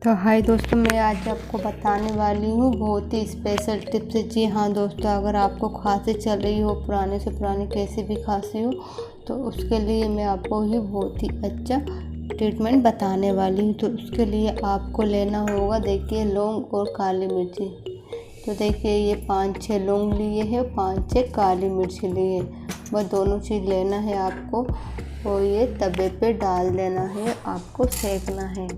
तो हाय दोस्तों, मैं आज आपको बताने वाली हूँ बहुत ही स्पेशल टिप्स। जी हाँ दोस्तों, अगर आपको खांसी चल रही हो, पुराने से पुरानी कैसी भी खांसी हो, तो उसके लिए मैं आपको ही बहुत ही अच्छा ट्रीटमेंट बताने वाली हूँ। तो उसके लिए आपको लेना होगा, देखिए, लौंग और काली मिर्ची। तो देखिए, ये 5-6 लौंग लिए हैं, 5-6 काली मिर्च लिए, बस दोनों चीज़ लेना है आपको। और ये तवे पे डाल देना है, आपको सेकना है।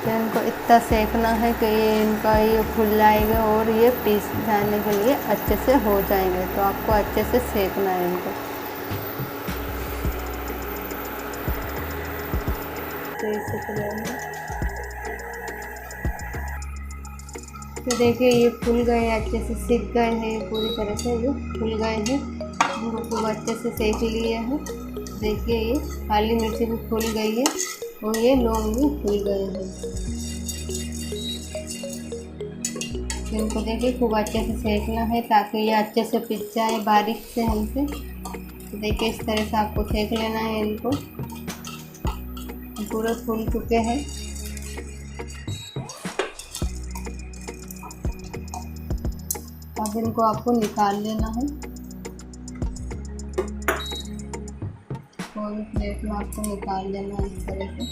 तो इनको इतना सेकना है कि ये फूल जाएगा और ये पीस जाने के लिए अच्छे से हो जाएंगे। तो आपको अच्छे से सेकना है इनको। तो देखिए, ये फूल गए, अच्छे से सीख गए हैं, पूरी तरह से ये फूल गए हैं। इनको खूब अच्छे से सेक लिए हैं। देखिए, ये काली मिर्ची भी फूल गई है और ये लौंग भी फूल गए हैं। इनको देखिए खूब अच्छे से सेकना है ताकि ये अच्छे से पिस जाए बारीक से हमसे। तो देखिए, इस तरह से आपको सेक लेना है इनको। पूरे फूल चुके हैं। अब इनको आपको निकाल लेना है और प्लेट में आपको निकाल लेना है इस तरह से।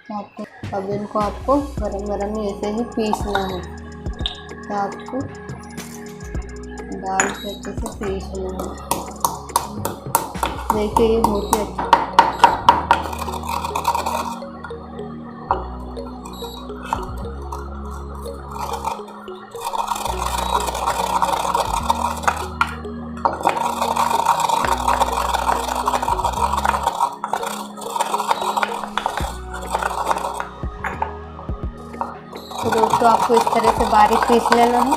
तो आपको अब इनको आपको गरम गरम ऐसे ही पीसना है। तो आपको दाल से अच्छे से पीसना है। देखिए, ये बहुत ही अच्छा तो दोस्तों, आपको इस तरह से बारीक पीस लेना है।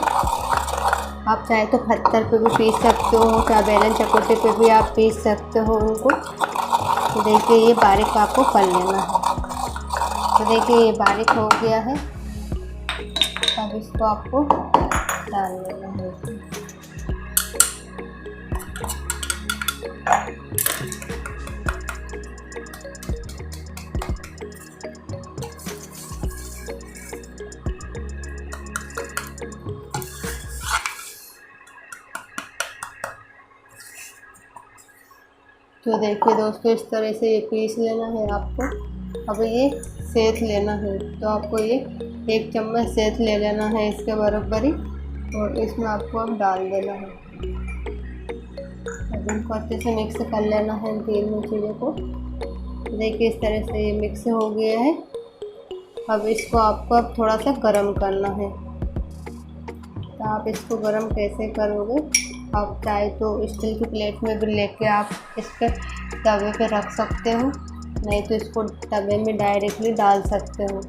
आप चाहे तो पत्थर पे भी पीस सकते हो, चाहे बेलन चकोटे पे भी आप पीस सकते हो उनको। तो देखिए, ये बारीक आपको कर लेना है। तो देखिए, ये बारीक हो गया है। अब इसको आपको डाल लेना है। तो देखिए दोस्तों, इस तरह से ये पीस लेना है आपको। अब ये सेंध लेना है। तो आपको ये 1 चम्मच सेंध ले लेना है इसके बराबर ही, और इसमें आपको अब डाल देना है। अब इनको अच्छे से मिक्स कर लेना है इन तीनों चीज़ों को। देखिए, इस तरह से ये मिक्स हो गया है। अब इसको आपको अब थोड़ा सा गर्म करना है। तो आप इसको गर्म कैसे करोगे? आप चाहे तो स्टील की प्लेट में भी लेके आप इस पर तवे पे रख सकते हो, नहीं तो इसको तवे में डायरेक्टली डाल सकते हो।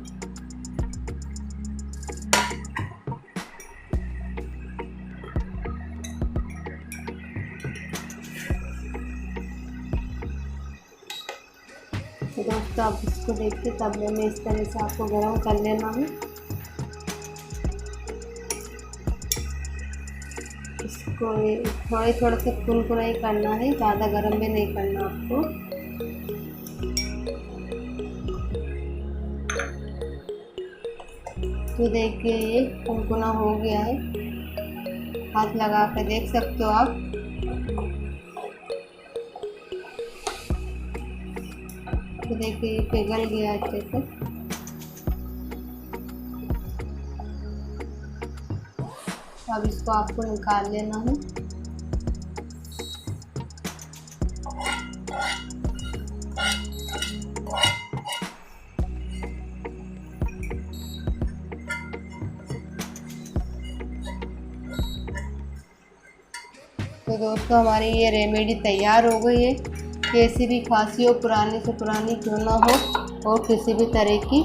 तो दोस्तों, आप इसको देखिए, तवे में इस तरह से आपको गर्म कर लेना है। इसको थोड़ा सा कुरकुरा ही करना है, ज़्यादा गर्म भी नहीं करना आपको। तो देखिए, ये कुरकुरा हो गया है। हाथ लगा कर देख सकते हो आप। तो देखिए, ये पिघल गया अच्छे से। अब इसको आपको निकाल लेना है। तो दोस्तों, हमारी ये रेमेडी तैयार हो गई है। कैसी भी खांसी हो, पुराने से पुरानी क्यों ना हो, और किसी भी तरह की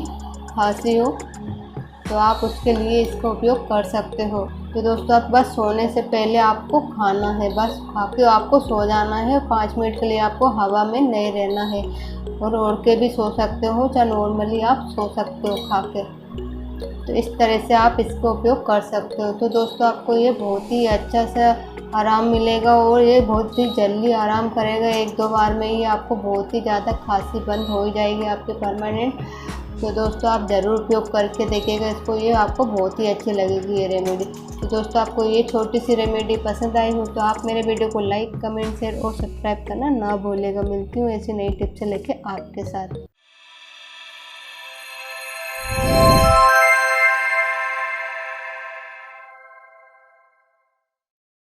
खांसी हो, तो आप उसके लिए इसका उपयोग कर सकते हो। तो दोस्तों, आप बस सोने से पहले आपको खाना है, बस खा के आपको सो जाना है। 5 मिनट के लिए आपको हवा में नहीं रहना है, और ओढ़ के भी सो सकते हो, चाहे नॉर्मली आप सो सकते हो खा के। तो इस तरह से आप इसका उपयोग कर सकते हो। तो दोस्तों आपको ये बहुत ही अच्छा सा आराम मिलेगा और ये बहुत ही जल्दी आराम करेगा। 1-2 बार में ही आपको बहुत ही ज़्यादा खांसी बंद हो जाएगी आपकी परमानेंट। तो दोस्तों आप ज़रूर उपयोग करके देखिएगा इसको, ये आपको बहुत ही अच्छी लगेगी ये रेमेडी। तो दोस्तों आपको ये छोटी सी रेमेडी पसंद आई हो तो आप मेरे वीडियो को लाइक, कमेंट, शेयर और सब्सक्राइब करना ना भूलिएगा। मिलती हूँ ऐसी नई टिप्स लेके आपके साथ।